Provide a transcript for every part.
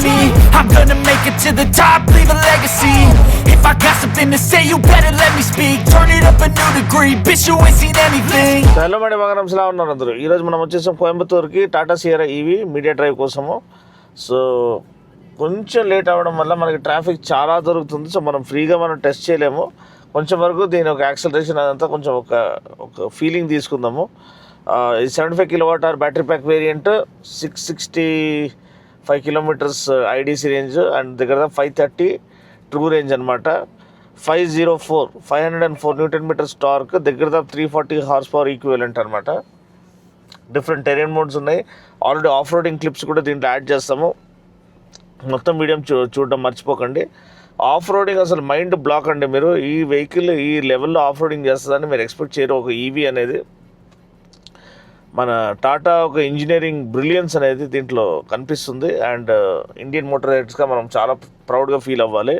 me. I'm gonna make it to the top, leave a legacy. If I got something to say, you better let me speak. Turn it up a new degree, bitch, you ain't seen anything. Hello madam బంగారంలా ఉన్నారు అందరూ. ఈరోజు మనం వచ్చేసాం కోయంబత్తూరుకి Tata Sierra EV media drive కోసము. So కొంచెం late అవ్వడం వల్ల మనకి ట్రాఫిక్ చాలా దొరుకుతుంది. సో మనం ఫ్రీగా మనం టెస్ట్ చేయలేము. కొంచెం వరకు దీని ఒక యాక్సలరేషన్ అదంతా కొంచెం ఒక ఫీలింగ్ తీసుకుందాము. 75 kWh battery pack variant, 665 kilometers IDC range and దగ్గర 530 ట్రూ రేంజ్ అనమాట. 504 న్యూటన్ మీటర్స్ టార్క్, దగ్గర 340 హార్స్ పవర్ ఈక్వివలెంట్ అనమాట. డిఫరెంట్ టెరెన్ మోడ్స్ ఉన్నాయి. ఆల్రెడీ ఆఫ్ రోడింగ్ క్లిప్స్ కూడా దీంట్లో యాడ్ చేస్తాము. మొత్తం వీడియో చూడడం మర్చిపోకండి. ఆఫ్ రోడింగ్ అసలు మైండ్ బ్లాక్ అండి. మీరు ఈ వెహికల్ ఈ లెవెల్లో ఆఫ్ రోడింగ్ చేస్తుందని మీరు ఎక్స్పెక్ట్ చేయరు. ఒక ఈవీ అనేది మన టాటా ఒక ఇంజనీరింగ్ బ్రిలియన్స్ అనేది దీంట్లో కనిపిస్తుంది. అండ్ ఇండియన్ మోటార్ రైడర్స్గా మనం చాలా ప్రౌడ్గా ఫీల్ అవ్వాలి.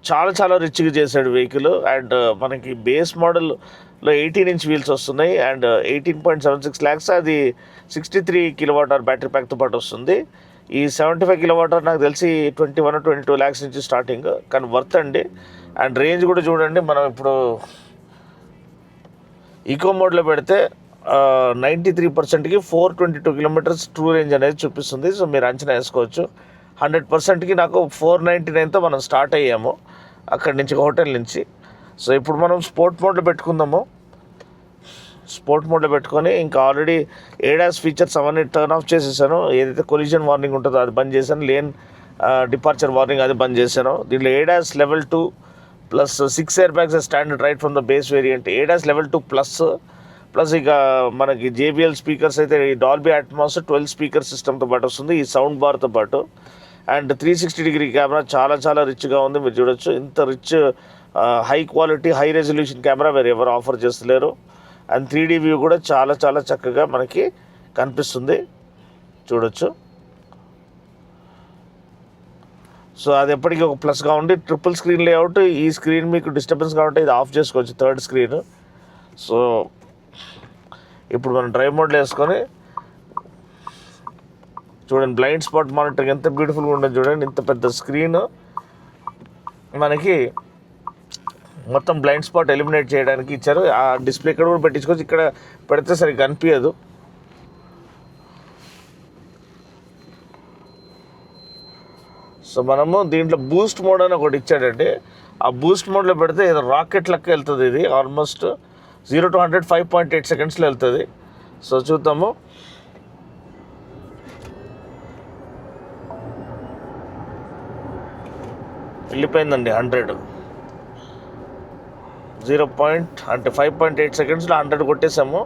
చాలా రిచ్గా చేశాడు వెహికల్. అండ్ మనకి బేస్ మోడల్లో 18-inch వీల్స్ వస్తున్నాయి. అండ్ 18.76 lakhs, అది 63 kWh బ్యాటరీ ప్యాక్తో పాటు వస్తుంది. ఈ 75 kWh నాకు తెలిసి 21-22 lakhs నుంచి స్టార్టింగ్, కానీ వర్త్ అండి. అండ్ రేంజ్ కూడా చూడండి, మనం ఇప్పుడు ఈకో మోడ్లో పెడితే 93%కి 422 kilometers ట్రూ రేంజ్ అనేది చూపిస్తుంది. సో మీరు అంచనా వేసుకోవచ్చు. 100%కి నాకు 499తో మనం స్టార్ట్ అయ్యాము అక్కడి నుంచి, హోటల్ నుంచి. సో ఇప్పుడు మనం స్పోర్ట్ మోడ్లో పెట్టుకుందాము. స్పోర్ట్ మోడ్లో పెట్టుకొని ఇంకా ఆల్రెడీ ఏడాస్ ఫీచర్స్ అవన్నీ టర్న్ ఆఫ్ చేసేసాను. ఏదైతే కొలిజన్ వార్నింగ్ ఉంటుందో అది బంద్ చేశాను. లేన్ డిపార్చర్ వార్నింగ్ అది బంద్ చేశాను. దీంట్లో ADAS level 2 plus 6 air bags standard right from the base variant. ADAS level 2 plus ఇక మనకి JBL స్పీకర్స్ అయితే ఈ డాల్బీ అట్మాస్ 12 స్పీకర్ సిస్టమ్తో పాటు వస్తుంది, ఈ సౌండ్ బార్తో పాటు. అండ్ 360-degree కెమెరా చాలా రిచ్గా ఉంది. మీరు చూడొచ్చు, ఇంత rich high quality high resolution camera వేరు ఎవరు ఆఫర్ చేస్తలేరు. అండ్ 3D వ్యూ కూడా చాలా చక్కగా మనకి కనిపిస్తుంది, చూడొచ్చు. సో అది ఎప్పటికీ ఒక ప్లస్గా ఉండి, ట్రిపుల్ స్క్రీన్ లేఅవుట్. ఈ స్క్రీన్ మీకు డిస్టర్బెన్స్గా ఉంటే ఇది ఆఫ్ చేసుకోవచ్చు, థర్డ్ స్క్రీన్. సో ఇప్పుడు మనం డ్రైవ్ మోడ్లో వేసుకొని చూడండి, బ్లైండ్ స్పాట్ మానిటరింగ్ ఎంత బ్యూటిఫుల్గా ఉంటుంది చూడండి. ఇంత పెద్ద స్క్రీన్ మనకి మొత్తం బ్లైండ్ స్పాట్ ఎలిమినేట్ చేయడానికి ఇచ్చారు. ఆ డిస్ప్లే ఇక్కడ కూడా పెట్టించుకోవచ్చు, ఇక్కడ పెడితే సరిగ్గా కనిపించదు. సో మనము దీంట్లో బూస్ట్ మోడ్ అని ఒకటి ఇచ్చాడండి. ఆ బూస్ట్ మోడ్లో పెడితే ఏదో రాకెట్ లెక్క వెళ్తుంది. ఇది ఆల్మోస్ట్ 0 to 100 5.8 secondsలో వెళ్తుంది. సో చూద్దాము. వెళ్ళిపోయిందండి 100. 5.8 secondsలో 100 కొట్టేసాము.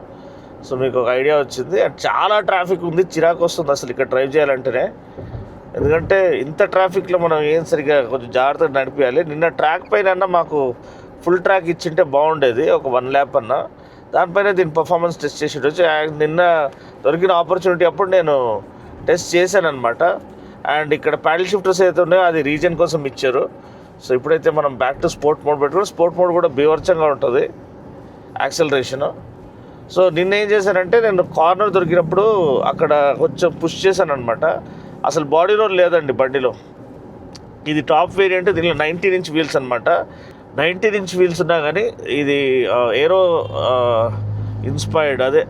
సో మీకు ఒక ఐడియా వచ్చింది. చాలా ట్రాఫిక్ ఉంది, చిరాకు వస్తుంది అసలు ఇక్కడ డ్రైవ్ చేయాలంటేనే. ఎందుకంటే ఇంత ట్రాఫిక్లో మనం ఏం సరిగ్గా కొంచెం జాగ్రత్తగా నడిపించాలి. నిన్న ట్రాక్ పైన మాకు ఫుల్ ట్రాక్ ఇచ్చింటే బాగుండేది, ఒక 1 lap అన్నా. దానిపైన దీని పర్ఫార్మెన్స్ టెస్ట్ చేసి నిన్న దొరికిన ఆపర్చునిటీ అప్పుడు నేను టెస్ట్ చేశాను అనమాట. అండ్ ఇక్కడ ప్యాడల్ షిఫ్టర్స్ అయితే ఉన్నాయో అది రీజన్ కోసం ఇచ్చారు. సో ఇప్పుడైతే మనం బ్యాక్ టు స్పోర్ట్ మోడ్ పెట్టుకుని, స్పోర్ట్ మోడ్ కూడా బీభత్సంగా ఉంటుంది యాక్సలరేషను. సో నిన్న ఏం చేశానంటే, నేను కార్నర్ దొరికినప్పుడు అక్కడ కొంచెం పుష్ చేశాను అనమాట. అసలు బాడీ రోల్ లేదండి బండిలో. ఇది టాప్ వేరియంట్, దీనిలో 19-inch వీల్స్ అనమాట. 19-inch వీల్స్ ఉన్నా కానీ ఇది ఏరో ఇన్స్పైర్డ్, అదే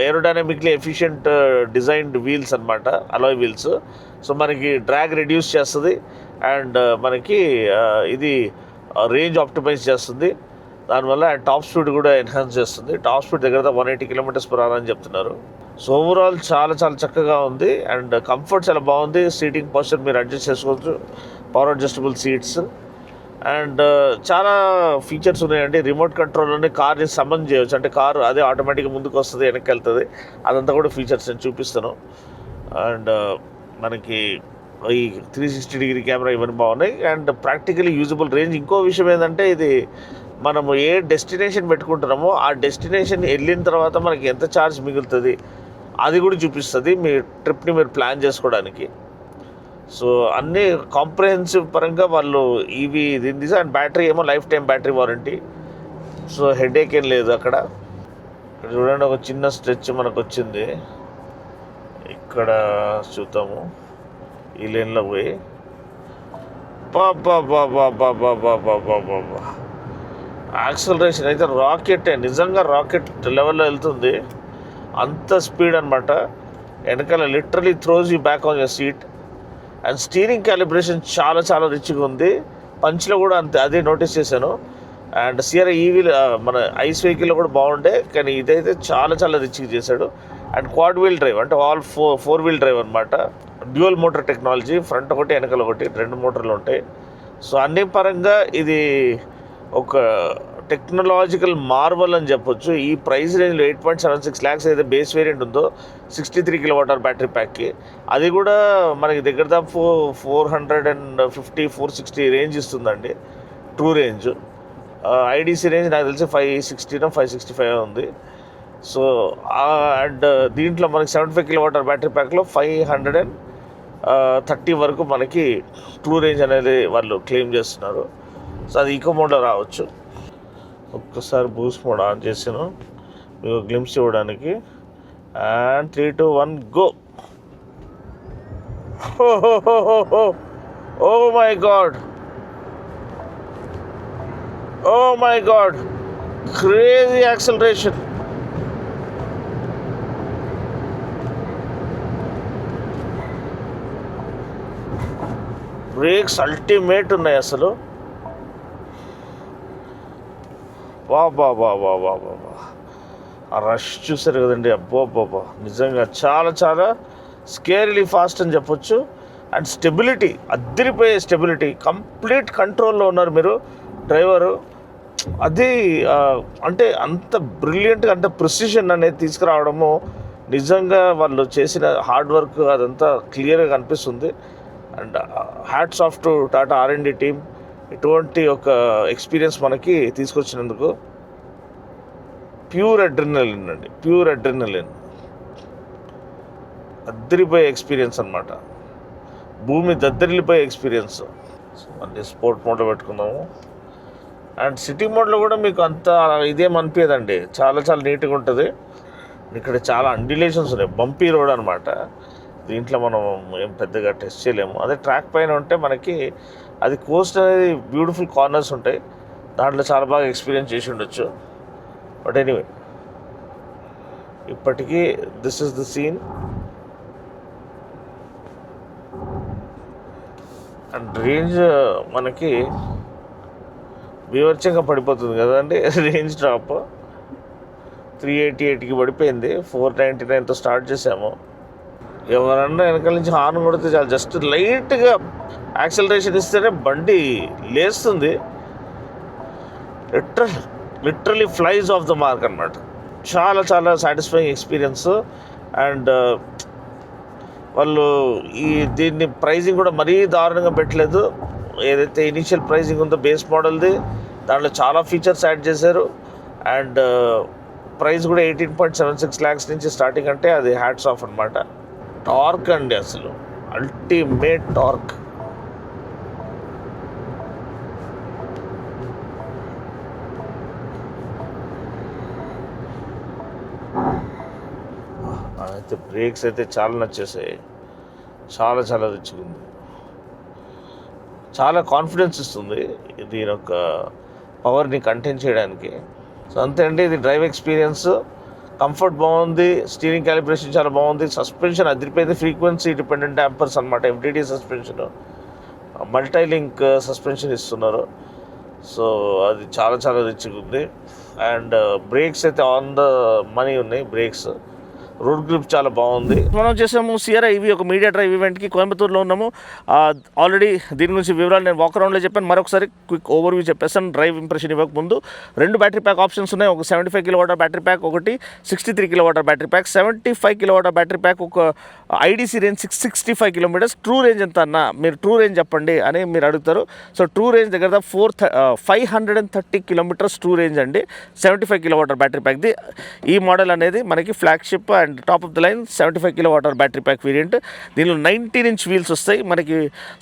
ఏరోడైనమిక్లీ ఎఫిషియంట్ డిజైన్డ్ వీల్స్ అనమాట, అలాయ్ వీల్స్. సో మనకి డ్రాగ్ రెడ్యూస్ చేస్తుంది. అండ్ మనకి ఇది రేంజ్ ఆప్టిమైజ్ చేస్తుంది దానివల్ల. అండ్ టాప్ స్పీడ్ కూడా ఎన్హాన్స్ చేస్తుంది. టాప్ స్పీడ్ దగ్గర 180 km/h అని చెప్తున్నారు. సో ఓవరాల్ చాలా చక్కగా ఉంది. అండ్ కంఫర్ట్ చాలా బాగుంది. సీటింగ్ పోస్చర్ మీరు అడ్జస్ట్ చేసుకోవచ్చు, పవర్ అడ్జస్టబుల్ సీట్స్. అండ్ చాలా ఫీచర్స్ ఉన్నాయండి. రిమోట్ కంట్రోల్లోనే కార్ని సమన్ చేయవచ్చు, అంటే కారు అదే ఆటోమేటిక్గా ముందుకు వస్తుంది, వెనక్కి వెళ్తుంది. అదంతా కూడా ఫీచర్స్ నేను చూపిస్తాను. అండ్ మనకి ఈ 360-degree కెమెరా ఇవన్నీ బాగున్నాయి. And practically usable range. ఇంకో విషయం ఏంటంటే, ఇది మనము ఏ డెస్టినేషన్ పెట్టుకుంటున్నామో ఆ డెస్టినేషన్ వెళ్ళిన తర్వాత మనకి ఎంత ఛార్జ్ మిగులుతుంది అది కూడా చూపిస్తుంది, మీ ట్రిప్ని మీరు ప్లాన్ చేసుకోవడానికి. సో అన్నీ కాంప్రహెన్సివ్ పరంగా వాళ్ళు ఇవి దీన్ని తీసి. అండ్ బ్యాటరీ ఏమో life time battery warranty. So headache ఏం లేదు అక్కడ. ఇక్కడ చూడండి, ఒక చిన్న స్ట్రెచ్ మనకు వచ్చింది. ఇక్కడ చూద్దాము, ఈ లేన్లో పోయి బాబా యాక్సలరేషన్ అయితే రాకెట్, నిజంగా రాకెట్ లెవెల్లో వెళ్తుంది. అంత స్పీడ్ అనమాట. వెనకాల literally throws you back on your seat. And steering calibration చాలా చాలా రిచ్గా ఉంది. పంచ్లో కూడా అంతే, అదే నోటీస్ చేశాను. అండ్ సిఆర్ఐ ఈవీల్ మన ఐస్ వెహికల్లో కూడా బాగుండే, కానీ ఇదైతే చాలా చాలా రిచ్గా చేశాడు. అండ్ క్వాడ్ వీల్ డ్రైవ్ అంటే ఆల్ ఫోర్ వీల్ డ్రైవ్ అనమాట. డ్యూయల్ మోటార్ టెక్నాలజీ, ఫ్రంట్ ఒకటి వెనకాల ఒకటి, 2 మోటార్లు ఉంటాయి. సో అన్ని పరంగా ఇది ఒక టెక్నాలజికల్ మార్వల్ అని చెప్పొచ్చు. ఈ ప్రైస్ రేంజ్లో 8.76 lakhs అయితే బేస్ వేరియంట్ ఉందో 63 kWh బ్యాటరీ ప్యాక్కి, అది కూడా మనకి దగ్గర దాపు 450, 460 రేంజ్ ఇస్తుందండి, ట్రూ రేంజ్. ఐడీసీ రేంజ్ నాకు తెలిసి 560, 565 ఉంది. సో అండ్ దీంట్లో మనకి 75 kWh బ్యాటరీ ప్యాక్లో 530 వరకు మనకి ట్రూ రేంజ్ అనేది వాళ్ళు క్లెయిమ్ చేస్తున్నారు. సో అది ఈకో మోడ్లో రావచ్చు. ఒక్కసారి బూస్ట్ మోడ్ ఆన్ చేసాను మీకు గ్లింప్స్ ఇవ్వడానికి. And 3, 2, 1 go. Oh my god, oh my god, crazy acceleration. Brakes ultimate ఉన్నాయి అసలు. వా ఆ రష్ చూసారు కదండి, అబ్బో నిజంగా చాలా చాలా స్కేర్లీ ఫాస్ట్ అని చెప్పొచ్చు. అండ్ స్టెబిలిటీ, అద్దరిపోయే స్టెబిలిటీ, కంప్లీట్ కంట్రోల్లో ఉన్నారు మీరు డ్రైవరు. అది అంటే అంత బ్రిలియంట్గా, అంత ప్రిసిషన్ అనేది తీసుకురావడము నిజంగా వాళ్ళు చేసిన హార్డ్ వర్క్ అదంతా క్లియర్గా కనిపిస్తుంది. And hats off to Tata R&D team, ఇటువంటి ఒక ఎక్స్పీరియన్స్ మనకి తీసుకొచ్చినందుకు. ప్యూర్ అడ్రినలిన్ అండి, ప్యూర్ అడ్రినలిన్, అద్దరిపోయే ఎక్స్పీరియన్స్ అనమాట, భూమి దద్దరిల్లిపోయే ఎక్స్పీరియన్స్. మళ్ళీ స్పోర్ట్ మోడ్లో పెట్టుకున్నాము. అండ్ సిటీ మోడ్లో కూడా మీకు అంత ఇదేం అనిపించదండి, చాలా చాలా నీట్గా ఉంటుంది. ఇక్కడ చాలా అండిలేషన్స్ ఉన్నాయి, బంపీ రోడ్ అనమాట. దీంట్లో మనం ఏం పెద్దగా టెస్ట్ చేయలేము. అదే ట్రాక్ పైన ఉంటే మనకి అది కోస్ట్ అనేది బ్యూటిఫుల్ కార్నర్స్ ఉంటాయి, దాంట్లో చాలా బాగా ఎక్స్పీరియన్స్ చేసి ఉండొచ్చు. బట్ ఎనీవే, ఇప్పటికీ this is the scene. And range మనకి బీభత్సంగా పడిపోతుంది కదండి, రేంజ్ డ్రాప్ 388కి పడిపోయింది. 499తో స్టార్ట్ చేసాము. ఎవరన్నా వెనకాల నుంచి హార్న్ కొడితే చాలు, జస్ట్ లైట్గా యాక్సలరేషన్ ఇస్తేనే బండి లేస్తుంది. లిటరలీ ఫ్లైజ్ ఆఫ్ ద మార్క్ అనమాట. చాలా చాలా సాటిస్ఫైయింగ్ ఎక్స్పీరియన్స్. అండ్ వాళ్ళు దీన్ని ప్రైజింగ్ కూడా మరీ దారుణంగా పెట్టలేదు. ఏదైతే ఇనీషియల్ ప్రైజింగ్ ఉందో బేస్ మోడల్ది, దాంట్లో చాలా ఫీచర్స్ యాడ్ చేశారు. అండ్ ప్రైస్ కూడా 18.76 lakhs నుంచి స్టార్టింగ్, అంటే అది హ్యాట్స్ ఆఫ్ అనమాట. టార్క్ అండి, అసలు అల్టిమేట్ టార్క్. అయితే బ్రేక్స్ అయితే చాలా నచ్చేసాయి, చాలా చాలా రిచ్గా ఉంది, చాలా కాన్ఫిడెన్స్ ఇస్తుంది దీని యొక్క పవర్ని కంటైన్ చేయడానికి. సో అంతే అండి, ఇది డ్రైవ్ ఎక్స్పీరియన్స్. కంఫర్ట్ బాగుంది, స్టీరింగ్ క్యాలిబ్రేషన్ చాలా బాగుంది, సస్పెన్షన్ అదిరిపోయింది, ఫ్రీక్వెన్సీ డిపెండెంట్ డాంపర్స్ అనమాట, FDD సస్పెన్షన్, మల్టీలింక్ సస్పెన్షన్ ఇస్తున్నారు. సో అది చాలా చాలా రిచ్గా ఉంది. అండ్ బ్రేక్స్ అయితే ఆన్ ద మనీ ఉన్నాయి, బ్రేక్స్. రోడ్ గ్రిప్ చాలా బాగుంది. మనం చేసాము సిఆర్ఐ ఇవి ఒక మీడియా డ్రైవ్ ఈవెంట్కి కోయంబత్తూరులో ఉన్నాము. ఆల్రెడీ దీని గురించి వివరాలు నేను వాక్ అరౌండ్లో చెప్పాను. మరొకసారి క్విక్ ఓవర్వ్యూ చెప్పేస్తాను. డ్రైవ్ ఇంప్రెషన్ ఇవ్వక ముందు 2 బ్యాటరీ ప్యాక్ ఆప్షన్స్ ఉన్నాయి. ఒక 75 kWh బ్యాటరీ ప్యాక్, ఒకటి 63 kWh battery pack. 75 kWh battery pack ఒక IDC range 665 kilometers. True range ఎంత అన్న, మీరు ట్రూ రేంజ్ చెప్పండి అని మీరు అడుగుతారు. సో ట్రూ రేంజ్ దగ్గర 530 kilometers ట్రూ రేంజ్ అండి, 75 kWh బ్యాటరీ ప్యాక్ది. ఈ మోడల్ అనేది మనకి flagship and top of the line 75 kWh battery pack variant. దీనిలో 19-inch వీల్స్ వస్తాయి. మనకి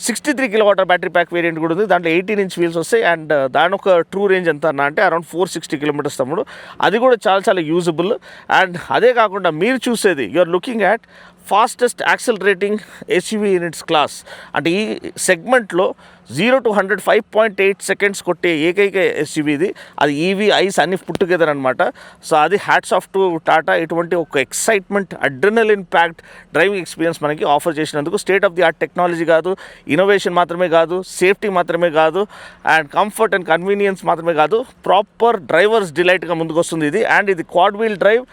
63 kWh బ్యాటరీ ప్యాక్ వేరియంట్ కూడా ఉంది, దాంట్లో 18-inch వీల్స్ వస్తాయి. అండ్ దాని ఒక ట్రూ రేంజ్ ఎంత అన్న అంటే అరౌండ్ 460 kilometers తమ్ముడు. అది కూడా చాలా చాలా యూజబుల్. అండ్ అదే కాకుండా మీరు చూసేది, you're looking at fastest accelerating SUV in its class. అంటే ఈ సెగ్మెంట్లో 0 to 100 5.8 seconds కొట్టే ఏకైక ఎస్యూవీ ఇది. అది ఈవీ ఐస్ అన్ని పుట్ టుగెదర్ అనమాట. సో అది హ్యాట్స్ ఆఫ్ టు టాటా. ఇటువంటి ఒక excitement adrenaline packed driving experience మనకి ఆఫర్ చేసినందుకు. State of the art technology కాదు, ఇన్నోవేషన్ మాత్రమే కాదు, సేఫ్టీ మాత్రమే కాదు, అండ్ కంఫర్ట్ అండ్ కన్వీనియన్స్ మాత్రమే కాదు, ప్రాపర్ డ్రైవర్స్ డిలైట్గా ముందుకు వస్తుంది ఇది. అండ్ ఇది quad wheel drive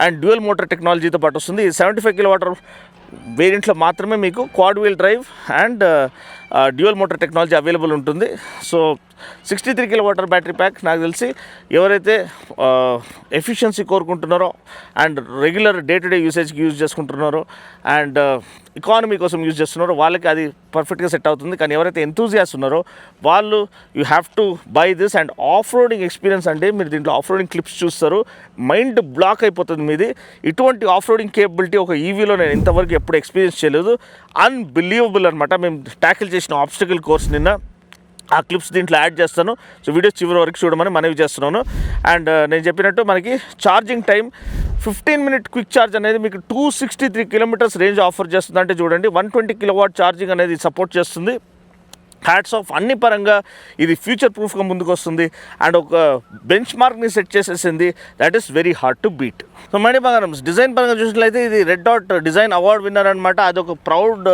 and dual motor టెక్నాలజీతో పాటు వస్తుంది. ఇది 75 kW వేరియంట్లో మాత్రమే మీకు quad wheel drive and dual motor technology available ఉంటుంది. So 63 kW battery pack. నాకు తెలిసి ఎవరైతే ఎఫిషియన్సీ కోరుకుంటున్నారో and regular day to day యూసేజ్కి యూజ్ చేసుకుంటున్నారో అండ్ ఎకానమీ కోసం యూజ్ చేస్తున్నారో వాళ్ళకి అది పర్ఫెక్ట్గా సెట్ అవుతుంది. కానీ ఎవరైతే ఎంతూజియాస్ ఉన్నారో వాళ్ళు you have to buy this. And off roading experience అంటే మీరు దీంట్లో ఆఫ్ రోడింగ్ క్లిప్స్ చూస్తారు, మైండ్ బ్లాక్ అయిపోతుంది మీది. ఇటువంటి ఆఫ్ రోడింగ్ కేపబిలిటీ ఒక ఈవీలో నేను ఇంతవరకు ఎప్పుడు ఎక్స్పీరియన్స్ చేయలేదు. అన్బిలీవబుల్ అనమాట. మేము ట్యాకిల్ చేసిన ఆబ్స్టికల్ కోర్స్ నిన్న ఆ క్లిప్స్ దీంట్లో యాడ్ చేస్తాను. సో వీడియో చివరి వరకు చూడమని మనవి చేస్తున్నాను. అండ్ నేను చెప్పినట్టు మనకి charging time 15-minute quick charge అనేది మీకు 263 kilometers రేంజ్ ఆఫర్ చేస్తుంది. అంటే చూడండి 120 kW ఛార్జింగ్ అనేది సపోర్ట్ చేస్తుంది. Hats off. అన్ని పరంగా ఇది ఫ్యూచర్ ప్రూఫ్గా ముందుకు వస్తుంది అండ్ ఒక బెంచ్ మార్క్ని సెట్ చేసేసింది. That is very hard to beat. So మణి బంగారం డిజైన్ పరంగా చూసినట్లయితే ఇది red dot design award winner అనమాట. అదొక ప్రౌడ్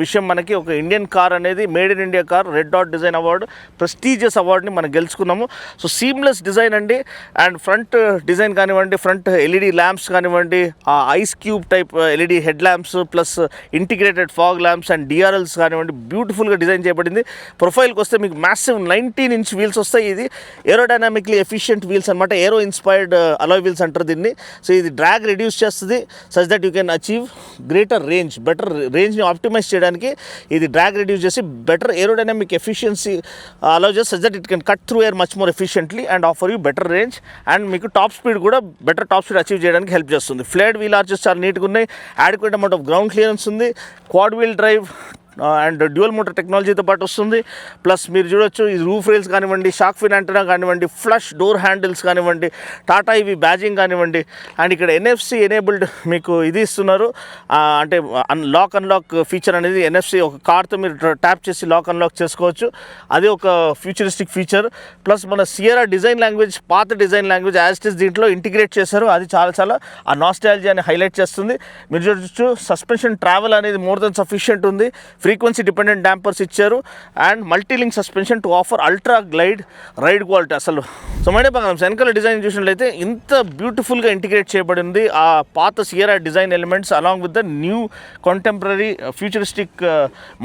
విషయం మనకి. ఒక ఇండియన్ కార్ అనేది made in India car red dot design award, prestigious అవార్డుని మనం గెలుచుకున్నాము. సో సీమ్లెస్ డిజైన్ అండి. అండ్ ఫ్రంట్ డిజైన్ కానివ్వండి, ఫ్రంట్ ఎల్ఈడి ల్యాంప్స్ కానివ్వండి, ice cube type LED head lamps plus integrated fog lamps and DRLs కానివ్వండి, బ్యూటిఫుల్గా design చేయబడింది. ప్రొఫైల్కి వస్తే మీకు మ్యాసివ్ 19-inch వీల్స్ వస్తాయి. ఇది ఏరోడైనామిక్లీ ఎఫిషియంట్ వీల్స్ అనమాట. ఏరో ఇన్స్పైర్డ్ అలాయ్ వీల్స్ అంటారు దీన్ని. సో ఇది డ్రాగ్ రెడ్యూస్ చేస్తుంది such that you can achieve greater range. Better రేంజ్ని ఆప్టిమైజ్ చేయడానికి ఇది డ్రాగ్ రెడ్యూస్ చేసి బెటర్ ఏరోడైనామిక్ ఎఫిషియన్సీ అలౌ చేసి such that it can cut through air much more efficiently and offer you better range. And మీకు top speed కూడా better top speed achieve చేయడానికి help చేస్తుంది. Flared wheel arches చాలా నీట్గా ఉన్నాయి. Adequate amount of ground clearance ఉంది. Quad wheel drive and dual motor టెక్నాలజీతో పాటు వస్తుంది. ప్లస్ మీరు చూడొచ్చు ఈ రూఫ్ రైల్స్ కానివ్వండి, షాక్ ఫిన్ యాంటెనా కానివ్వండి, ఫ్లష్ డోర్ హ్యాండిల్స్ కానివ్వండి, టాటా ఇవి బ్యాజింగ్ కానివ్వండి. అండ్ ఇక్కడ ఎన్ఎఫ్సి ఎనేబుల్డ్ మీకు ఇది ఇస్తున్నారు. అంటే లాక్ అన్లాక్ ఫీచర్ అనేది ఎన్ఎఫ్సి ఒక కార్తో మీరు ట్యాప్ చేసి లాక్ అన్లాక్ చేసుకోవచ్చు. అది ఒక ఫ్యూచరిస్టిక్ ఫీచర్. ప్లస్ మన సియరా డిజైన్ లాంగ్వేజ్, పాత design language as it is దీంట్లో ఇంటిగ్రేట్ చేశారు. అది చాలా ఆ నాస్టాలజీని హైలైట్ చేస్తుంది. మీరు చూడొచ్చు సస్పెన్షన్ ట్రావెల్ అనేది మోర్ దెన్ సఫిషియంట్ ఉంది. ఫ్రీక్వెన్సీ డిపెండెంట్ డాంపర్స్ ఇచ్చారు and multilink suspension to offer ultra glide ride quality. అసలు సో మడే బంగారం వెనకాల డిజైన్ చూసినట్లయితే ఇంత బ్యూటిఫుల్గా ఇంటిగ్రేట్ చేయబడింది ఆ పాత Sierra design elements along with the new contemporary futuristic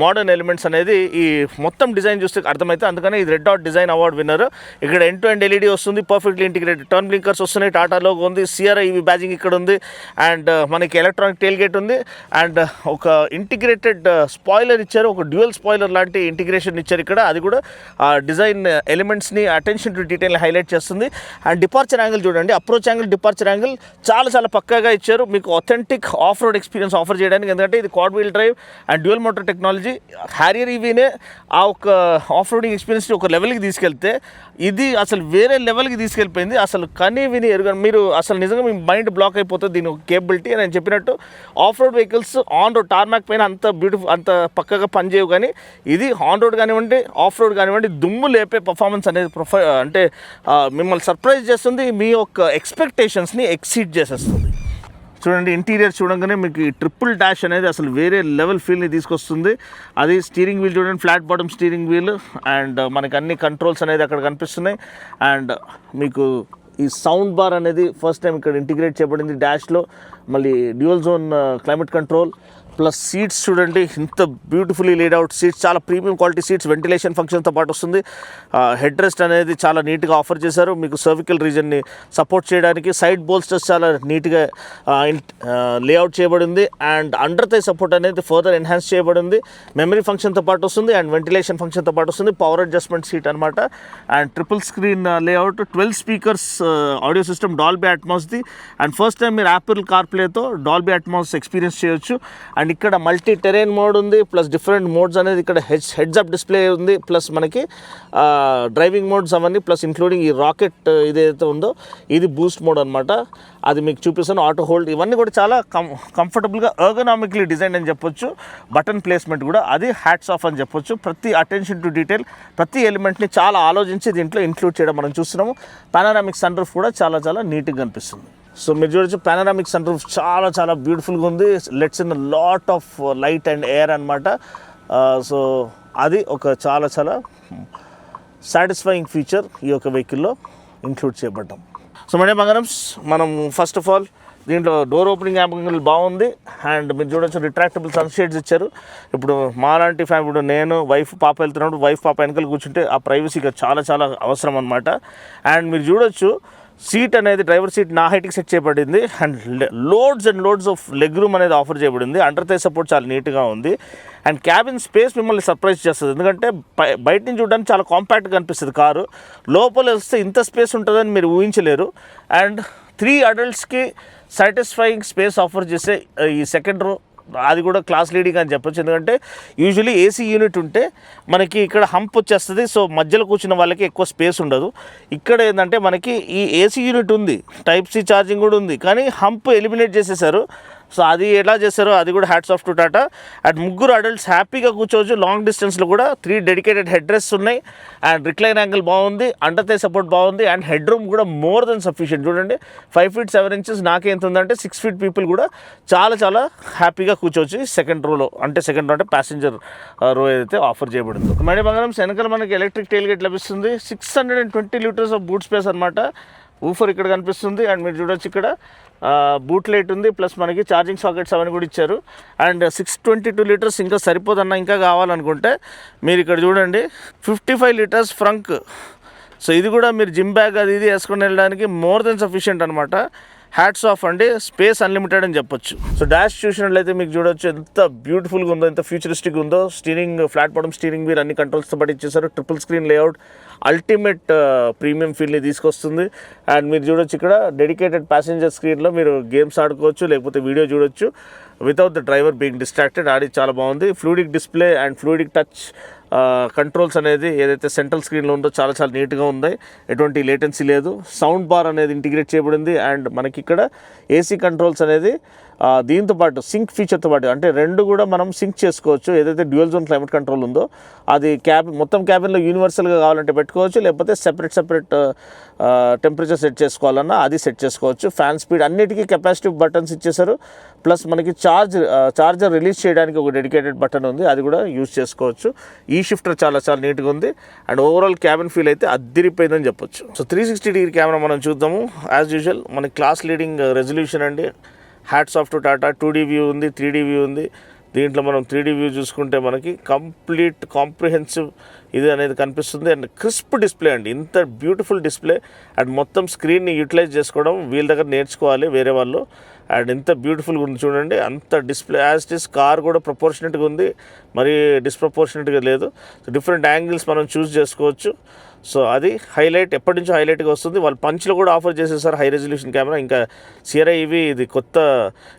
modern elements అనేది ఈ మొత్తం డిజైన్ చూస్తే అర్థమైతే. అందుకని ఇది red dot design award winner. ఇక్కడ ఎండ్ టు ఎండ్ ఎల్ఈడి వస్తుంది, పర్ఫెక్ట్లీ ఇంటిగ్రేటెడ్ టర్న్ బ్లింకర్స్ వస్తున్నాయి, టాటా లోగో ఉంది, సియరా ఇవి బ్యాజింగ్ ఇక్కడ ఉంది అండ్ మనకి ఎలక్ట్రానిక్ టెయిల్ గేట్ ఉంది అండ్ ఒక ఇంటిగ్రేటెడ్ స్పాయిలర్ ఇచ్చారు. ఒక డ్యూయల్ స్పాయిలర్ లాంటి ఇంటిగ్రేషన్ ఇచ్చారు ఇక్కడ. అది కూడా ఆ డిజైన్ ఎలిమెంట్స్ని అటెన్షన్ టు డీటెయిల్ని హైలైట్ చేస్తుంది. అండ్ డిపార్చర్ యాంగిల్ చూడండి, అప్రోచ్ యాంగిల్, డిపార్చర్ యాంగిల్ చాలా పక్కాగా ఇచ్చారు మీకు authentic off road experience offer చేయడానికి. ఎందుకంటే ఇది quad wheel drive and dual motor technology. Harrier ఈవీనే ఆ ఒక ఆఫ్ రోడింగ్ ఎక్స్పీరియన్స్ని ఒక లెవెల్కి తీసుకెళ్తే ఇది అసలు వేరే లెవెల్కి తీసుకెళ్ళిపోయింది. అసలు కనీ విని ఎరుగని మీరు అసలు నిజంగా మీ మైండ్ బ్లాక్ అయిపోతుంది దీని ఒక కేపబిలిటీ. నేను చెప్పినట్టు off road vehicles on road tarmac పైన అంత బ్యూటిఫుల్ అంత పక్కగా పనిచేయవు, కానీ ఇది ఆన్ రోడ్ కానివ్వండి ఆఫ్ రోడ్ కానివ్వండి దుమ్ము లేపే పర్ఫార్మెన్స్ అనేది అంటే మిమ్మల్ని సర్ప్రైజ్ చేస్తుంది, మీ యొక్క ఎక్స్పెక్టేషన్స్ని ఎక్సీడ్ చేసేస్తుంది. చూడండి ఇంటీరియర్ చూడంగానే మీకు ఈ ట్రిపుల్ డాష్ అనేది అసలు వేరే లెవెల్ ఫీల్ని తీసుకొస్తుంది. అది స్టీరింగ్ వీల్ చూడండి, flat bottom steering wheel and మనకి అన్ని కంట్రోల్స్ అనేది అక్కడ కనిపిస్తున్నాయి. అండ్ మీకు ఈ సౌండ్ బార్ అనేది ఫస్ట్ టైం ఇక్కడ ఇంటిగ్రేట్ చేయబడింది డాష్లో. మళ్ళీ dual zone climate control plus seats చూడండి ఇంత బ్యూటిఫుల్లీ లేడ్ అవుట్ సీట్స్, చాలా ప్రీమియం క్వాలిటీ సీట్స్, వెంటిలేషన్ ఫంక్షన్తో పాటు వస్తుంది. హెడ్ రెస్ట్ అనేది చాలా నీట్గా ఆఫర్ చేశారు మీకు సర్వికల్ రీజన్ని సపోర్ట్ చేయడానికి. సైడ్ బోల్స్టర్స్ చాలా నీట్గా లేఅవుట్ చేయబడింది అండ్ అండర్ థై సపోర్ట్ అనేది ఫర్దర్ ఎన్హాన్స్ చేయబడింది. మెమరీ ఫంక్షన్తో పాటు వస్తుంది అండ్ వెంటిలేషన్ ఫంక్షన్తో పాటు వస్తుంది. పవర్ అడ్జస్ట్మెంట్ సీట్ అనమాట and triple screen layout, 12 speakers audio system Dolby అట్మాస్ది అండ్ ఫస్ట్ టైం మీరు యాపిల్ కార్ప్లేతో డాల్బీ అట్మాస్ ఎక్స్పీరియన్స్ చేయొచ్చు. అండ్ అండ్ ఇక్కడ మల్టీ టెరైన్ మోడ్ ఉంది, ప్లస్ డిఫరెంట్ మోడ్స్ అనేది ఇక్కడ హెడ్స్ అప్ డిస్ప్లే ఉంది, ప్లస్ మనకి డ్రైవింగ్ మోడ్స్ అవన్నీ ప్లస్ ఇంక్లూడింగ్ ఈ రాకెట్ ఇదైతే ఉందో ఇది బూస్ట్ మోడ్ అనమాట. అది మీకు చూపిస్తాను. ఆటో హోల్డ్ ఇవన్నీ కూడా చాలా కంఫర్టబుల్గా ఎర్గనామిక్లీ డిజైన్ అని చెప్పొచ్చు. బటన్ ప్లేస్మెంట్ కూడా అది హ్యాట్స్ ఆఫ్ అని చెప్పొచ్చు. ప్రతి అటెన్షన్ టు డీటెయిల్, ప్రతి ఎలిమెంట్ని చాలా ఆలోచించి దీంట్లో ఇంక్లూడ్ చేయడం మనం చూస్తున్నాము. పానరామిక్ సన్ రూఫ్ కూడా చాలా చాలా నీట్గా కనిపిస్తుంది. సో మీరు చూడొచ్చు పానరామిక్ సన్ రూఫ్ చాలా చాలా బ్యూటిఫుల్గా ఉంది. Let's in lot of light and air అనమాట. సో అది ఒక చాలా చాలా సాటిస్ఫైయింగ్ ఫీచర్ ఈ యొక్క వెహికల్లో ఇంక్లూడ్ చేయబడ్డాం. సో మనీ బంగారమ్స్, మనం ఫస్ట్ ఆఫ్ ఆల్ దీంట్లో డోర్ ఓపెనింగ్ యాంగిల్ బాగుంది. అండ్ మీరు చూడొచ్చు రిట్రాక్టబుల్ సన్షేడ్స్ ఇచ్చారు. ఇప్పుడు మాలాంటి ఫ్యామిలీ, ఇప్పుడు నేను వైఫ్ పాప వెళ్తున్నప్పుడు వైఫ్ పాప వెనకాల కూర్చుంటే ఆ ప్రైవసీగా చాలా చాలా అవసరం అనమాట. అండ్ మీరు చూడొచ్చు సీట్ అనేది డ్రైవర్ సీట్ నా హైట్కి సెట్ చేయబడింది. And loads of leg room అనేది ఆఫర్ చేయబడింది. అండర్ థై సపోర్ట్ చాలా నీట్గా ఉంది. అండ్ క్యాబిన్ స్పేస్ మిమ్మల్ని సర్ప్రైజ్ చేస్తుంది. ఎందుకంటే బయట నుంచి చూడడానికి చాలా కాంపాక్ట్గా అనిపిస్తుంది కారు. లోపల వస్తే ఇంత స్పేస్ ఉంటుందని మీరు ఊహించలేరు. అండ్ 3 అడల్ట్స్కి సాటిస్ఫైయింగ్ స్పేస్ ఆఫర్ చేసే ఈ సెకండ్ రో అది కూడా క్లాస్ లీడింగ్ అని చెప్పొచ్చు. ఎందుకంటే యూజువలీ ఏసీ యూనిట్ ఉంటే మనకి ఇక్కడ హంప్ వచ్చేస్తుంది. సో మధ్యలో కూర్చున్న వాళ్ళకి ఎక్కువ స్పేస్ ఉండదు. ఇక్కడ ఏంటంటే మనకి ఈ ఏసీ యూనిట్ ఉంది, టైప్ సి ఛార్జింగ్ కూడా ఉంది, కానీ హంప్ ఎలిమినేట్ చేసేసారు. సో అది ఎలా చేస్తారో అది కూడా hats off to Tata. And 3 adults హ్యాపీగా కూర్చోవచ్చు. లాంగ్ డిస్టెన్స్లో కూడా 3 డెడికేటెడ్ హెడ్ రెస్ట్స్ ఉన్నాయి. అండ్ రిక్లైన్ యాంగిల్ బాగుంది, అండర్ థై సపోర్ట్ బాగుంది. అండ్ హెడ్ రూమ్ కూడా మోర్ దెన్ సఫిషియెంట్. చూడండి 5 feet 7 inches, నాకేంత ఉందంటే 6 feet పీపుల్ కూడా చాలా చాలా హ్యాపీగా కూర్చోవచ్చు సెకండ్ రోలో. అంటే సెకండ్ రో అంటే ప్యాసింజర్ రో ఏదైతే ఆఫర్ చేయబడింది. మనీ బంగారం వెనకాల మనకి ఎలక్ట్రిక్ టైల్ గేట్ లభిస్తుంది. 620 liters ఆఫ్ బూట్ స్పేస్ అనమాట. ఊఫర్ ఇక్కడ కనిపిస్తుంది. అండ్ మీరు చూడొచ్చు ఇక్కడ బూట్ లైట్ ఉంది, ప్లస్ మనకి ఛార్జింగ్ సాకెట్స్ అవన్నీ కూడా ఇచ్చారు. అండ్ 622 liters ఇంకా సరిపోదన్నా, ఇంకా కావాలనుకుంటే మీరు ఇక్కడ చూడండి 55 liters ఫ్రంక్. సో ఇది కూడా మీరు జిమ్ బ్యాగ్ అది ఇది వేసుకొని వెళ్ళడానికి మోర్ దెన్ సఫిషియంట్ అనమాట. హ్యాట్స్ ఆఫ్ అండి, స్పేస్ అన్లిమిటెడ్ అని చెప్పొచ్చు. సో డాష్ చూసినట్లయితే మీకు చూడొచ్చు ఎంత బ్యూటిఫుల్గా ఉందో, ఎంత ఫ్యూచరిస్టిక్ ఉందో. Steering flat bottom steering wheel అన్ని కంట్రోల్స్తో పాటు ఇచ్చేసారు. Triple screen layout ultimate premium ఫీల్ని తీసుకొస్తుంది. అండ్ మీరు చూడొచ్చు ఇక్కడ డెడికేటెడ్ ప్యాసింజర్ స్క్రీన్లో మీరు గేమ్స్ ఆడుకోవచ్చు, లేకపోతే వీడియో చూడొచ్చు without the driver being distracted. ఆడి చాలా బాగుంది. Fluidic display and fluidic touch controls అనేది ఏదైతే సెంట్రల్ స్క్రీన్లో ఉందో చాలా చాలా నీట్గా ఉంది. ఎటువంటి లేటెన్సీ లేదు. సౌండ్ బార్ అనేది ఇంటిగ్రేట్ చేయబడింది. అండ్ మనకి ఇక్కడ ఏసీ కంట్రోల్స్ అనేది దీంతో పాటు సింక్ ఫీచర్తో పాటు, అంటే రెండు కూడా మనం సింక్ చేసుకోవచ్చు. ఏదైతే డ్యూయల్ జోన్ క్లైమేట్ కంట్రోల్ ఉందో అది మొత్తం క్యాబిన్లో యూనివర్సల్గా కావాలంటే పెట్టుకోవచ్చు, లేకపోతే సెపరేట్ టెంపరేచర్ సెట్ చేసుకోవాలన్నా అది సెట్ చేసుకోవచ్చు. ఫ్యాన్ స్పీడ్ అన్నిటికీ కెపాసిటివ్ బటన్స్ ఇచ్చేసారు. ప్లస్ మనకి చార్జర్ రిలీజ్ చేయడానికి ఒక డెడికేటెడ్ బటన్ ఉంది, అది కూడా యూజ్ చేసుకోవచ్చు. ఈ షిఫ్టర్ చాలా చాలా నీట్గా ఉంది. అండ్ ఓవరాల్ క్యాబిన్ ఫీల్ అయితే అద్దిరిపోయిందని చెప్పొచ్చు. సో 360 కెమెరా మనం చూద్దాము. యాజ్ యూజువల్ మనకి క్లాస్ లీడింగ్ రెజల్యూషన్ అండి. Hats off to Tata. 2D view ఉంది, 3D వ్యూ ఉంది. దీంట్లో మనం 3D వ్యూ చూసుకుంటే మనకి కంప్లీట్ కాంప్రిహెన్సివ్ ఇది అనేది కనిపిస్తుంది. అండ్ క్రిస్ప్ డిస్ప్లే అండి, ఇంత బ్యూటిఫుల్ డిస్ప్లే. అండ్ మొత్తం స్క్రీన్ని యూటిలైజ్ చేసుకోవడం వీళ్ళ దగ్గర నేర్చుకోవాలి వేరే వాళ్ళు. అండ్ ఎంత బ్యూటిఫుల్గా ఉంది చూడండి. అంత display as it is. Car కూడా ప్రపోర్షనేట్గా ఉంది, మరి డిస్ప్రపోర్షనేట్గా లేదు. సో డిఫరెంట్ యాంగిల్స్ మనం చూస్ చేసుకోవచ్చు. సో అది హైలైట్, ఎప్పటి నుంచో హైలైట్గా వస్తుంది. వాళ్ళు పంచ్లో కూడా ఆఫర్ చేసేసారు హై రెజల్యూషన్ కెమెరా. ఇంకా సియరా ఇది కొత్త,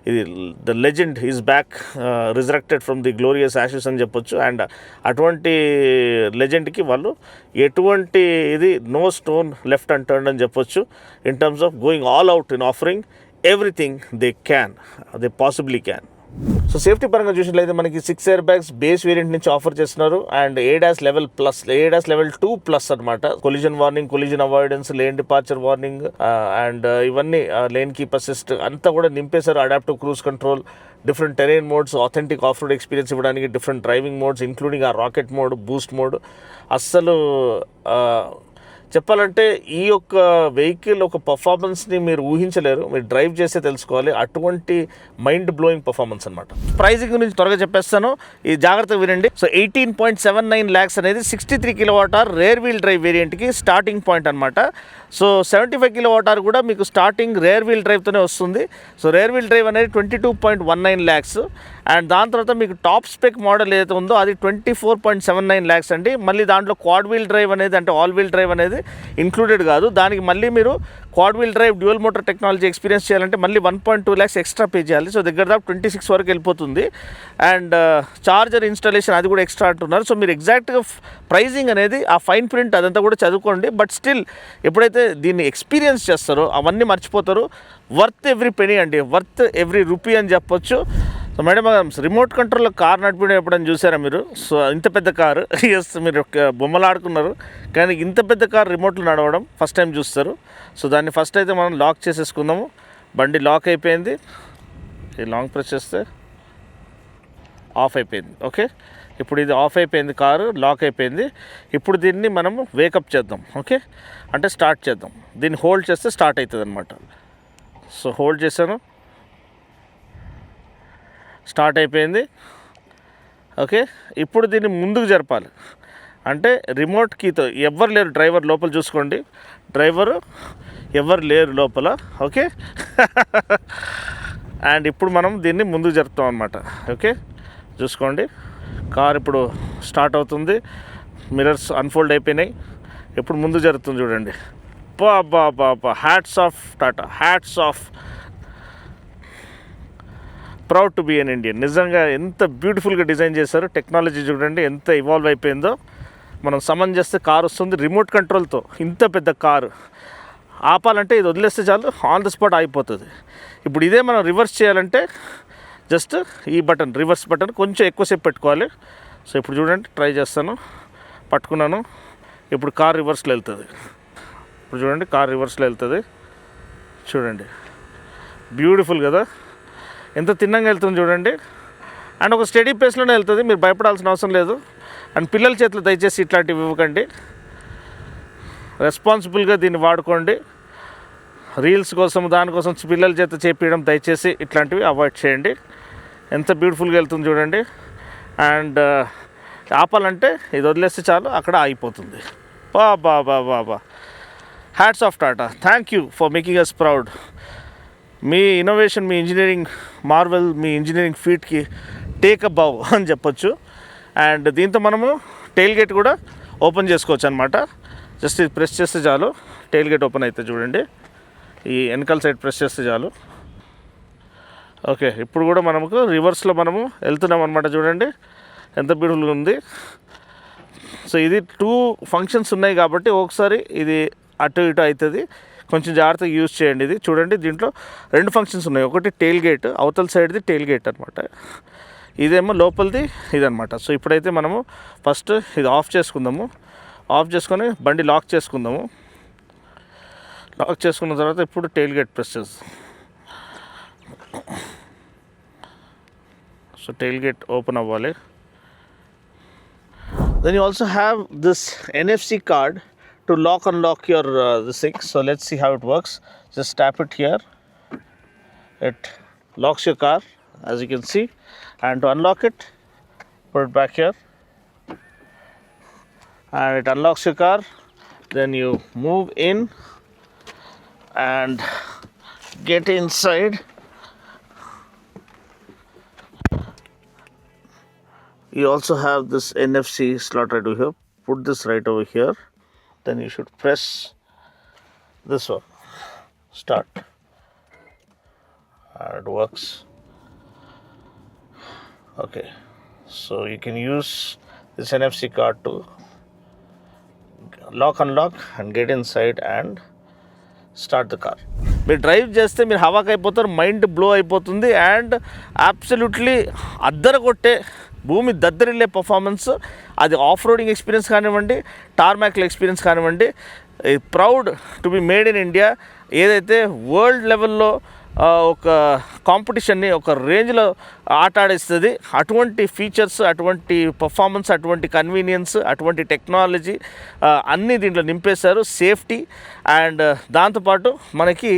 ఇది the legend is back, resurrected from the glorious Ashes అని చెప్పొచ్చు. అండ్ అటువంటి లెజెండ్కి వాళ్ళు ఎటువంటి ఇది నో స్టోన్ లెఫ్ట్ అన్టర్న్డ్ అని చెప్పొచ్చు. In terms of going all out in offering everything they possibly can. So safety పరంగా చూసినట్లయితే మనకి 6 airbags బేస్ వేరియంట్ నుంచి ఆఫర్ చేస్తున్నారు. అండ్ ADAS లెవెల్ 2+ అనమాట. Collision warning, collision avoidance, lane departure warning, and ఇవన్నీ lane keep assist అంతా కూడా నింపేశారు. Adaptive cruise control, different terrain modes, authentic off road experience ఇవ్వడానికి డిఫరెంట్ డ్రైవింగ్ మోడ్స్ ఇంక్లూడింగ్ ఆ rocket mode, boost mode. అస్సలు చెప్పాలంటే ఈ యొక్క వెహికల్ ఒక పర్ఫార్మెన్స్ని మీరు ఊహించలేరు, మీరు డ్రైవ్ చేస్తే తెలుసుకోవాలి. అటువంటి మైండ్ బ్లోయింగ్ పర్ఫార్మెన్స్ అనమాట. ప్రైజింగ్ గురించి త్వరగా చెప్పేస్తాను, ఈ జాగ్రత్తగా వినండి. సో 18.79 lakhs అనేది 63 kWh రేర్ వీల్ డ్రైవ్ వేరియంట్కి స్టార్టింగ్ పాయింట్ అనమాట. సో 75 kWh కూడా మీకు స్టార్టింగ్ రేర్ వీల్ డ్రైవ్తోనే వస్తుంది. సో రేర్ వీల్ డ్రైవ్ అనేది 22.19 lakhs. అండ్ దాని తర్వాత మీకు టాప్ స్పెక్ మోడల్ ఏదైతే ఉందో అది 24.79 lakhs అండి. మళ్ళీ దాంట్లో క్వాడ్ వీల్ డ్రైవ్ అనేది, అంటే ఆల్ వీల్ డ్రైవ్ అనేది అనేది ఇంక్లూడెడ్ కాదు. దానికి మళ్ళీ మీరు quad wheel drive dual motor technology experience చేయాలంటే మళ్ళీ 1.2 lakhs ఎక్స్ట్రా పే చేయాలి. సో దగ్గర దాకా 26 వరకు వెళ్ళిపోతుంది. అండ్ చార్జర్ ఇన్స్టాలేషన్ అది కూడా ఎక్స్ట్రా అంటున్నారు. సో మీరు ఎగ్జాక్ట్గా ప్రైజింగ్ అనేది ఆ ఫైన్ ప్రింట్ అదంతా కూడా చదువుకోండి. బట్ స్టిల్ ఎప్పుడైతే దీన్ని ఎక్స్పీరియన్స్ చేస్తారో అవన్నీ మర్చిపోతారు. వర్త్ ఎవ్రీ పెనీ అండి, వర్త్ ఎవ్రీ రూపీ అని చెప్పొచ్చు. సో మేడం రిమోట్ కంట్రోల్లో కార్ నడిపడం ఎప్పుడైనా చూసారా మీరు? సో ఇంత పెద్ద కారు ఎస్ మీరు బొమ్మలు ఆడుకున్నారు, కానీ ఇంత పెద్ద కారు రిమోట్లో నడవడం ఫస్ట్ టైం చూస్తారు. సో దాన్ని ఫస్ట్ అయితే మనం లాక్ చేసేసుకుందాము. బండి లాక్ అయిపోయింది. ఈ లాంగ్ ప్రెస్ చేస్తే ఆఫ్ అయిపోయింది. ఓకే, ఇప్పుడు ఇది ఆఫ్ అయిపోయింది, కారు లాక్ అయిపోయింది. ఇప్పుడు దీన్ని మనము వేకప్ చేద్దాం. ఓకే, అంటే స్టార్ట్ చేద్దాం. దీన్ని హోల్డ్ చేస్తే స్టార్ట్ అవుతుంది అనమాట. సో హోల్డ్ చేశాను, స్టార్ట్ అయిపోయింది. ఓకే, ఇప్పుడు దీన్ని ముందుకు జరపాలి. అంటే రిమోట్ కీతో ఎవ్వరు లేరు, డ్రైవర్ లోపల చూసుకోండి, డ్రైవరు ఎవరు లేరు లోపల. ఓకే అండ్ ఇప్పుడు మనం దీన్ని ముందుకు జరుపుతాం అనమాట. ఓకే, చూసుకోండి, కార్ ఇప్పుడు స్టార్ట్ అవుతుంది. మిర్రర్స్ అన్ఫోల్డ్ అయిపోయినాయి. ఇప్పుడు ముందు జరుగుతుంది చూడండి. బా hats off Tata, hats off. Proud to be an Indian. నిజంగా ఎంత బ్యూటిఫుల్గా డిజైన్ చేశారు. టెక్నాలజీ చూడండి ఎంత ఇవాల్వ్ అయిపోయిందో. మనం సమన్ చేస్తే కారు వస్తుంది రిమోట్ కంట్రోల్తో. ఇంత పెద్ద కారు ఆపాలంటే ఇది వదిలేస్తే చాలు, ఆన్ ద స్పాట్ అయిపోతుంది. ఇప్పుడు ఇదే మనం రివర్స్ చేయాలంటే జస్ట్ ఈ బటన్, రివర్స్ బటన్ కొంచెం ఎక్కువసేపు పెట్టుకోవాలి. సో ఇప్పుడు చూడండి, ట్రై చేస్తాను, పట్టుకున్నాను. ఇప్పుడు కార్ రివర్స్లో వెళ్తుంది. ఇప్పుడు చూడండి, కార్ రివర్స్లో వెళ్తుంది. చూడండి, బ్యూటిఫుల్ కదా, ఎంత తిన్నంగా వెళ్తుంది చూడండి. అండ్ ఒక స్టడీ పేస్లోనే వెళ్తుంది, మీరు భయపడాల్సిన అవసరం లేదు. అండ్ పిల్లల చేతులు దయచేసి ఇట్లాంటివి ఇవ్వకండి, రెస్పాన్సిబుల్గా దీన్ని వాడుకోండి. రీల్స్ కోసం దానికోసం పిల్లల చేత చేపించడం దయచేసి ఇట్లాంటివి అవాయిడ్ చేయండి. ఎంత బ్యూటిఫుల్గా వెళ్తుంది చూడండి. అండ్ ఆపాలంటే ఇది వదిలేస్తే చాలు, అక్కడ ఆగిపోతుంది. బా hats off Tata, thank you for making us proud. మీ ఇన్నోవేషన్, మీ ఇంజనీరింగ్ మార్వెల్, మీ ఇంజనీరింగ్ ఫీట్కి టేక్ అ బౌ అని చెప్పొచ్చు. అండ్ దీంతో మనము టెయిల్ గేట్ కూడా ఓపెన్ చేసుకోవచ్చు అనమాట. జస్ట్ ఇది ప్రెస్ చేస్తే చాలు, టెయిల్ గేట్ ఓపెన్ అవుతుంది చూడండి. ఈ వెనకాల సైడ్ ప్రెస్ చేస్తే చాలు. ఓకే, ఇప్పుడు కూడా మనకు రివర్స్లో మనము వెళ్తున్నాం అనమాట. చూడండి ఎంత బ్యూటిఫుల్గా ఉంది. సో ఇది 2 ఫంక్షన్స్ ఉన్నాయి కాబట్టి ఒకసారి ఇది అటు ఇటు అవుతుంది, కొంచెం జాగ్రత్తగా యూజ్ చేయండి. ఇది చూడండి, దీంట్లో 2 ఫంక్షన్స్ ఉన్నాయి. ఒకటి టెయిల్ గేట్, అవతల సైడ్ది టెయిల్ గేట్ అనమాట, ఇదేమో లోపలిది ఇదనమాట. సో ఇప్పుడైతే మనము ఫస్ట్ ఇది ఆఫ్ చేసుకుందాము. ఆఫ్ చేసుకొని బండి లాక్ చేసుకుందాము. లాక్ చేసుకున్న తర్వాత ఇప్పుడు టెయిల్ గేట్ ప్రెస్ చేస్తాం. సో టెయిల్ గేట్ ఓపెన్ అవ్వాలి. Then you also have this NFC card to lock unlock your this thing. So let's see how it works. Just tap it here. It locks your car, as you can see. And to unlock it, put it back here. And it unlocks your car. Then you move in and get inside. You also have this NFC slot right over here. Put this right over here. Then you should press this one. Start. And it works. Okay. So you can use this NFC card to lock, unlock and get inside and start the car. మీరు drive చేస్తే మీరు havoc అయిపోతారు, mind blow అయిపోతుంది. And absolutely అద్దరగొట్టే, భూమి దద్దరిల్లే performance. అది off roading experience కానివ్వండి, టార్మాక్ల experience కానివ్వండి. Proud to be made in India. ఏదైతే వరల్డ్ లెవెల్లో ఒక కాంపిటీషన్ని ఒక రేంజ్లో ఆట ఆడిస్తుంది. అటువంటి ఫీచర్స్, అటువంటి పర్ఫార్మెన్స్, అటువంటి కన్వీనియన్స్, అటువంటి టెక్నాలజీ అన్నీ దీంట్లో నింపేశారు. సేఫ్టీ అండ్ దాంతోపాటు మనకి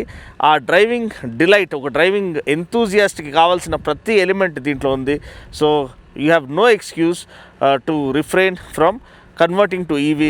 ఆ డ్రైవింగ్ డిలైట్, ఒక డ్రైవింగ్ ఎంతూజియాస్ట్కి కావాల్సిన ప్రతి ఎలిమెంట్ దీంట్లో ఉంది. So you have no excuse to refrain from converting to EV.